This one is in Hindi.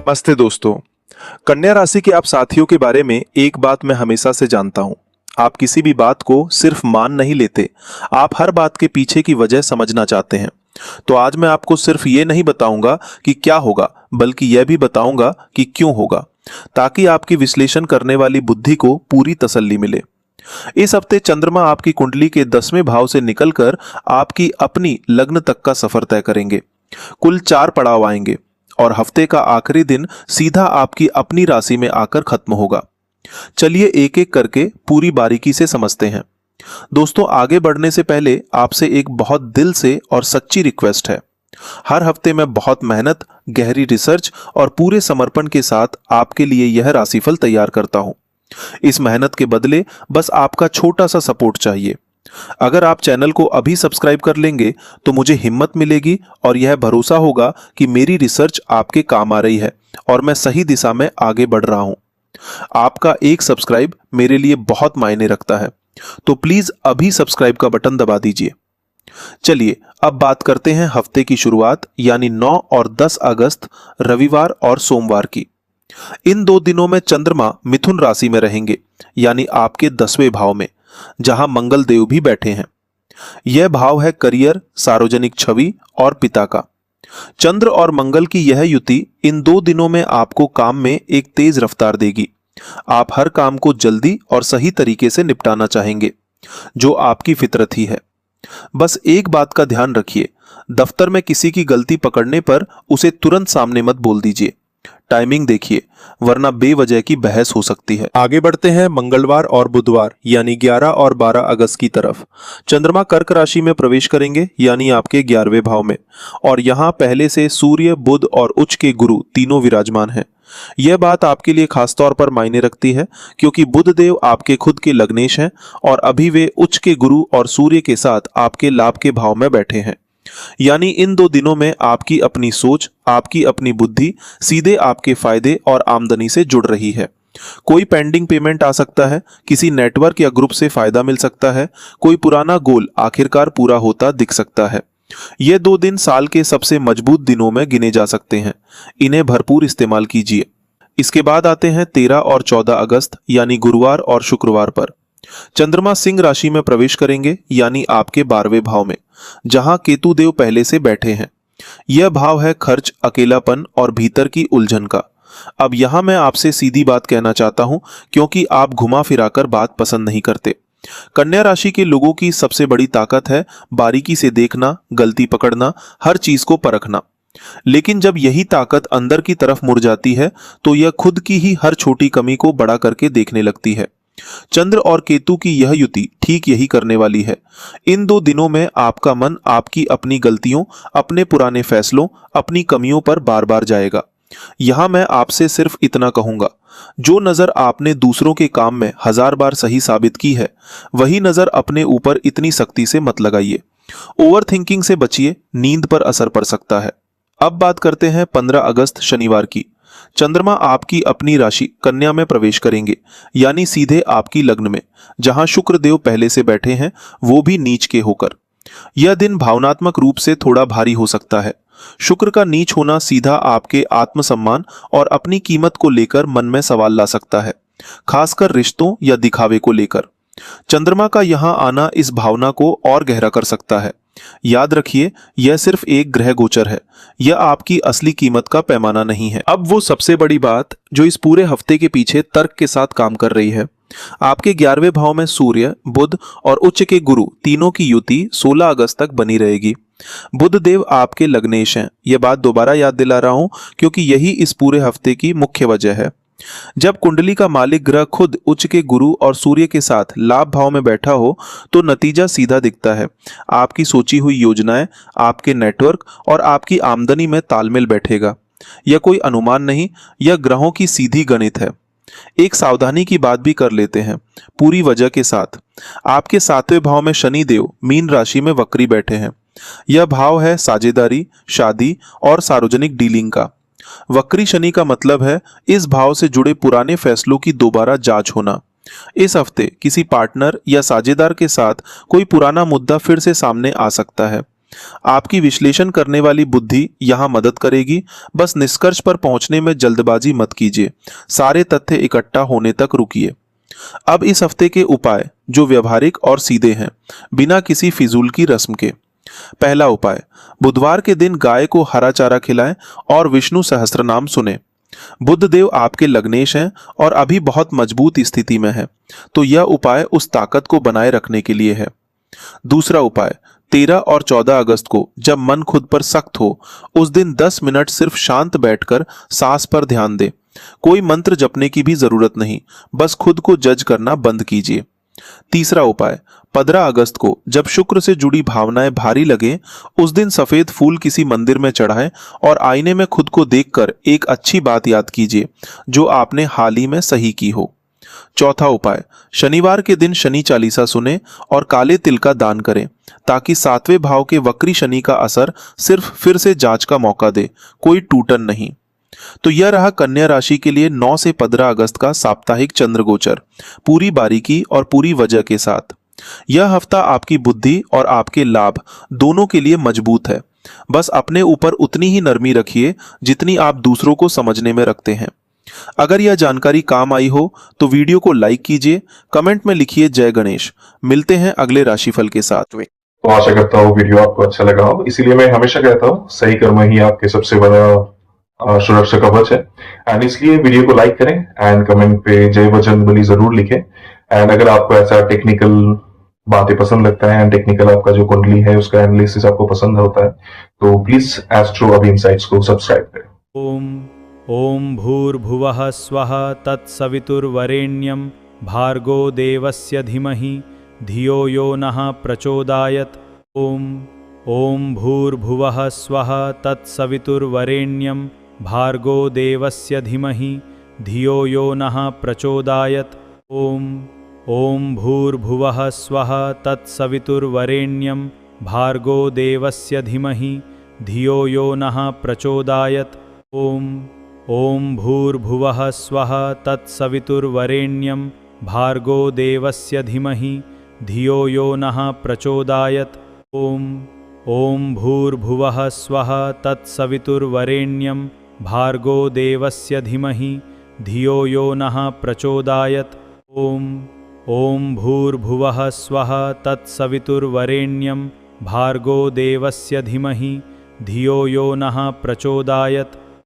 नमस्ते दोस्तों। कन्या राशि के आप साथियों के बारे में एक बात मैं हमेशा से जानता हूं। आप किसी भी बात को सिर्फ मान नहीं लेते, आप हर बात के पीछे की वजह समझना चाहते हैं। तो आज मैं आपको सिर्फ ये नहीं बताऊंगा कि क्या होगा, बल्कि यह भी बताऊंगा कि क्यों होगा, ताकि आपकी विश्लेषण करने वाली बुद्धि को पूरी तसल्ली मिले। इस हफ्ते चंद्रमा आपकी कुंडली के 10वें भाव से निकलकर आपकी अपनी लग्न तक का सफर तय करेंगे। कुल 4 पड़ाव आएंगे और हफ्ते का आखिरी दिन सीधा आपकी अपनी राशि में आकर खत्म होगा। चलिए एक एक करके पूरी बारीकी से समझते हैं। दोस्तों, आगे बढ़ने से पहले आपसे एक बहुत दिल से और सच्ची रिक्वेस्ट है। हर हफ्ते मैं बहुत मेहनत, गहरी रिसर्च और पूरे समर्पण के साथ आपके लिए यह राशिफल तैयार करता हूं। इस मेहनत के बदले बस आपका छोटा सा सपोर्ट चाहिए। अगर आप चैनल को अभी सब्सक्राइब कर लेंगे तो मुझे हिम्मत मिलेगी और यह भरोसा होगा कि मेरी रिसर्च आपके काम आ रही है और मैं सही दिशा में आगे बढ़ रहा हूं। आपका एक सब्सक्राइब मेरे लिए बहुत मायने रखता है, तो प्लीज अभी सब्सक्राइब का बटन दबा दीजिए। चलिए अब बात करते हैं हफ्ते की शुरुआत यानी 9 और 10 अगस्त रविवार और सोमवार की। इन 2 दिनों में चंद्रमा मिथुन राशि में रहेंगे, यानी आपके 10वें भाव में, जहां मंगल देव भी बैठे हैं। यह भाव है करियर, सार्वजनिक छवि और पिता का। चंद्र और मंगल की यह युति इन 2 दिनों में आपको काम में एक तेज रफ्तार देगी। आप हर काम को जल्दी और सही तरीके से निपटाना चाहेंगे, जो आपकी फितरत ही है। बस एक बात का ध्यान रखिए, दफ्तर में किसी की गलती पकड़ने पर उसे तुरंत सामने मत बोल दीजिए। टाइमिंग देखिए, वरना बेवजह की बहस हो सकती है। आगे बढ़ते हैं मंगलवार और बुधवार यानी 11 और 12 अगस्त की तरफ। चंद्रमा कर्क राशि में प्रवेश करेंगे, यानी आपके 11वें भाव में, और यहां पहले से सूर्य, बुध और उच्च के गुरु तीनों विराजमान हैं। यह बात आपके लिए खासतौर पर मायने रखती है, क्योंकि बुध देव आपके खुद के लग्नेश हैं और अभी वे उच्च के गुरु और सूर्य के साथ आपके लाभ के भाव में बैठे हैं। यानी इन 2 दिनों में आपकी अपनी सोच, आपकी अपनी बुद्धि सीधे आपके फायदे और आमदनी से जुड़ रही है। कोई पेंडिंग पेमेंट आ सकता है, किसी नेटवर्क या ग्रुप से फायदा मिल सकता है, कोई पुराना गोल आखिरकार पूरा होता दिख सकता है। ये 2 दिन साल के सबसे मजबूत दिनों में गिने जा सकते हैं। इन्हें भरपूर इस्तेमाल कीजिए। इसके बाद आते हैं 13 और 14 अगस्त यानी गुरुवार और शुक्रवार पर। चंद्रमा सिंह राशि में प्रवेश करेंगे, यानी आपके 12वें भाव में, जहां केतु देव पहले से बैठे हैं। यह भाव है खर्च, अकेलापन और भीतर की उलझन का। अब यहां मैं आपसे सीधी बात कहना चाहता हूं, क्योंकि आप घुमा फिराकर बात पसंद नहीं करते। कन्या राशि के लोगों की सबसे बड़ी ताकत है बारीकी से देखना, गलती पकड़ना, हर चीज को परखना। लेकिन जब यही ताकत अंदर की तरफ मुड़ जाती है तो यह खुद की ही हर छोटी कमी को बड़ा करके देखने लगती है। चंद्र और केतु की यह युति ठीक यही करने वाली है। इन 2 दिनों में आपका मन आपकी अपनी गलतियों, अपने पुराने फैसलों, अपनी कमियों पर बार बार जाएगा। यहां मैं आपसे सिर्फ इतना कहूंगा, जो नजर आपने दूसरों के काम में 1000 बार सही साबित की है, वही नजर अपने ऊपर इतनी सख्ती से मत लगाइए। ओवर थिंकिंग से बचिए, नींद पर असर पड़ सकता है। अब बात करते हैं 15 अगस्त शनिवार की। चंद्रमा आपकी अपनी राशि कन्या में प्रवेश करेंगे, यानी सीधे आपकी लग्न में, जहां शुक्र देव पहले से बैठे हैं, वो भी नीच के होकर। यह दिन भावनात्मक रूप से थोड़ा भारी हो सकता है। शुक्र का नीच होना सीधा आपके आत्मसम्मान और अपनी कीमत को लेकर मन में सवाल ला सकता है, खासकर रिश्तों या दिखावे को लेकर। चंद्रमा का यहां आना इस भावना को और गहरा कर सकता है। याद रखिए, यह सिर्फ एक ग्रह गोचर है, यह आपकी असली कीमत का पैमाना नहीं है। अब वो सबसे बड़ी बात जो इस पूरे हफ्ते के पीछे तर्क के साथ काम कर रही है। आपके 11वें भाव में सूर्य, बुध और उच्च के गुरु तीनों की युति 16 अगस्त तक बनी रहेगी। बुध देव आपके लग्नेश हैं। यह बात दोबारा याद दिला रहा हूं, क्योंकि यही इस पूरे हफ्ते की मुख्य वजह है। जब कुंडली का मालिक ग्रह खुद उच्च के गुरु और सूर्य के साथ लाभ भाव में बैठा हो तो नतीजा सीधा दिखता है। आपकी सोची हुई योजनाएं, आपके नेटवर्क और आपकी आमदनी में तालमेल बैठेगा। यह कोई अनुमान नहीं, यह ग्रहों की सीधी गणित है। एक सावधानी की बात भी कर लेते हैं पूरी वजह के साथ। आपके 7वें भाव में शनि देव मीन राशि में वक्री बैठे हैं। यह भाव है साझेदारी, शादी और सार्वजनिक डीलिंग का। वक्री शनि का मतलब है इस भाव से जुड़े पुराने फैसलों की दोबारा जांच होना। इस हफ्ते किसी पार्टनर या साझेदार के साथ कोई पुराना मुद्दा फिर से सामने आ सकता है। आपकी विश्लेषण करने वाली बुद्धि यहाँ मदद करेगी। बस निष्कर्ष पर पहुंचने में जल्दबाजी मत कीजिए, सारे तथ्य इकट्ठा होने तक रुकिए। अब इस हफ्ते के उपाय जो व्यवहारिक और सीधे हैं, बिना किसी फिजूल की रस्म के। पहला उपाय, बुधवार के दिन गाय को हरा चारा खिलाएं और विष्णु सहस्त्रनाम सुने। बुध देव आपके लग्नेश हैं और अभी बहुत मजबूत स्थिति में है, तो यह उपाय उस ताकत को बनाए रखने के लिए है। दूसरा उपाय, 13 और 14 अगस्त को जब मन खुद पर सख्त हो, उस दिन 10 मिनट सिर्फ शांत बैठकर सांस पर ध्यान दें। कोई मंत्र जपने की भी जरूरत नहीं, बस खुद को जज करना बंद कीजिए। तीसरा उपाय, 15 अगस्त को जब शुक्र से जुड़ी भावनाएं भारी लगे, उस दिन सफेद फूल किसी मंदिर में चढ़ाएं और आईने में खुद को देखकर एक अच्छी बात याद कीजिए जो आपने हाल ही में सही की हो। चौथा उपाय, शनिवार के दिन शनि चालीसा सुने और काले तिल का दान करें, ताकि 7वें भाव के वक्री शनि का असर सिर्फ फिर से जांच का मौका दे, कोई टूटन नहीं। तो यह रहा कन्या राशि के लिए 9 से 15 अगस्त का साप्ताहिक चंद्र गोचर, पूरी बारीकी और पूरी वजह के साथ। यह हफ्ता आपकी बुद्धि और आपके लाभ दोनों के लिए मजबूत है। बस अपने ऊपर उतनी ही नरमी रखिए जितनी आप दूसरों को समझने में रखते हैं। अगर यह जानकारी काम आई हो तो वीडियो को लाइक कीजिए, कमेंट में लिखिए जय गणेश। मिलते हैं अगले राशिफल के साथ। तो आशा करता हूँ वीडियो आपको अच्छा लगा हो। इसीलिए मैं हमेशा कहता हूँ सही कर्म ही आपके सबसे बड़ा सुरक्षा कवच है। एंड इसलिए वीडियो को लाइक करें एंड कमेंट पे जय बजरंगबली जरूर लिखें। एंड अगर आपको ऐसा टेक्निकल बातें पसंद लगता है एंड टेक्निकल आपका जो कुंडली है उसका एनालिसिस आपको पसंद होता है तो प्लीज एस्ट्रो अभी इनसाइट्स को सब्सक्राइब करें। ओम भूर्भुवः स्वः तत्सवितुर्वरेण्यं भार्गो देवस्य धीमहि धियो यो नः प्रचोदयात्। ओम भूर्भुवः स्वः तत्सवितुर्वरेण्यं भार्गो देवस्य धीमहि धियो यो नः प्रचोदयात्। ओम भूर्भुवः स्वः तत्सवितुर्वरेण्यं भार्गो देवस्य धीमहि धियो यो नः प्रचोदयात्। ओम भूर्भुवः स्वः तत्सवितुर्वरेण्यं भार्गो देवस्य धीमहि धियो यो नः प्रचोदयात्। ओम भूर्भुवः स्वः तत्सवितुर्वरेण्यं भार्गो देवस्य धीमहि धियो यो नः प्रचोदयात्। ओम भूर्भुवः स्वः तत्सवितुर्वरेण्यं भार्गो देवस्य धीमहि धियो यो नः प्रचोदयात्।